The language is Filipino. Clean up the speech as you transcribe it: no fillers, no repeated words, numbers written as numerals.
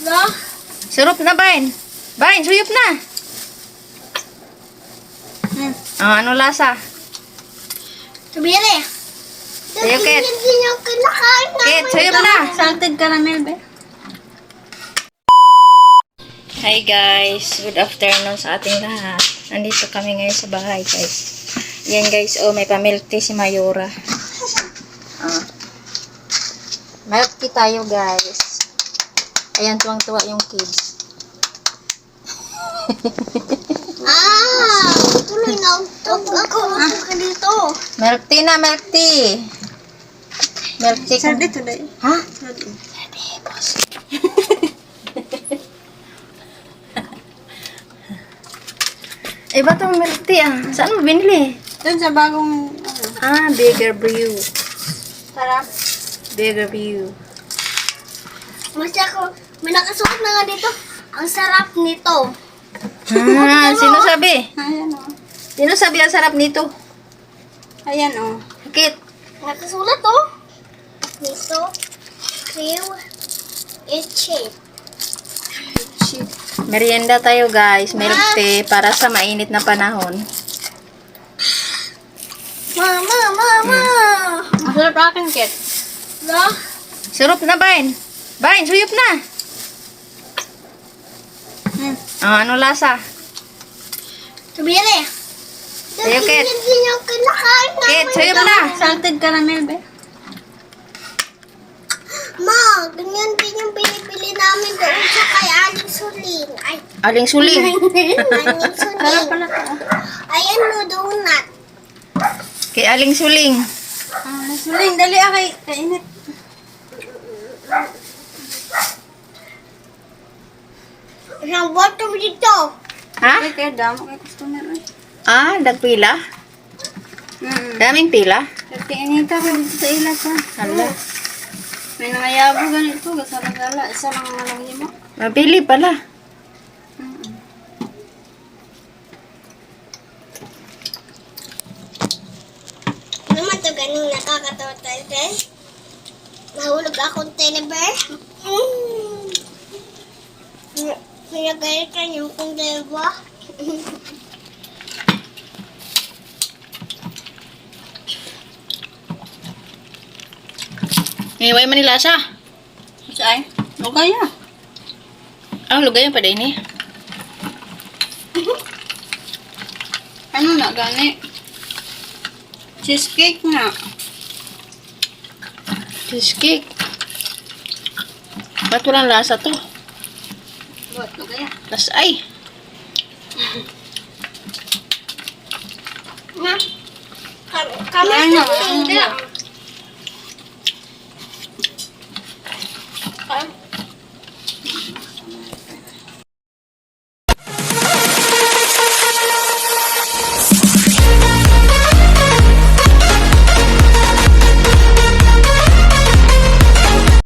No? Sirup na, Bain. Bain, suyop na. Ano lasa? Tumiri. Sa'yo, Ket. Hindi niyo kinakain namin. Ket, suyop na. Salted caramel, be. Hi guys, good afternoon sa ating lahat. Nandito kami ngayon sa bahay guys. Yan guys, oh may pa-milk tea si Mayura. Milk tea tayo guys. Ayan, tuwang-tuwa yung kids. Tuloy na. Ako dito. Milk tea na, milk tea. Milk tea. Sardi today. Ha? Sardi. Sardi, boss. Iba itong milk tea ah. Saan mo binili? Doon sa bagong, Bigger Brew. sarap. Bigger Brew. Masya ko, may nakasuot na nga dito. Ang sarap nito. Sino sabi? Ayan o. Sino sabi ang sarap nito? Ayan o. Kit. Nakasulat o. Nito. Crew. Itchy. Merienda tayo guys. Milk tea para sa mainit na panahon. Mama. Masarap akin, Kit. No? Sirup na, Bain. Bain, suyop na. Ano lasa? Tumiri. Sa'yo, Ket. Hindi niyo kinakain namin. Kit, suyop na. Salted caramel, be. Ma, ganyan din yung pinipili namin doon sa kay Aling Suling. Ay, Aling suling. Aling Suling. Ayan no, donut. Kay Aling suling. Suling, dali akay. Kainit. Isang bottom dito. Ha? Ay, kaya damo kay customer. Dagpila? Daming pila? Kainita ko dito sa ilas ha. Hala. May nangayabo ganito. Gasala-gala. Isa lang malang mo. Mabili pala. Ano man ito ganing nakakatawa tayo, guys? Nahulog akong telebear. Pinagalitan yung kung dalawa. Iway man nila siya. Saan? Okay na. Lugay yung pada ini. Ano na gani? Cheesecake na. Cheesecake. Ba't walang lasa to? Buat ko kaya. Tas ay. Na. Kami hindi.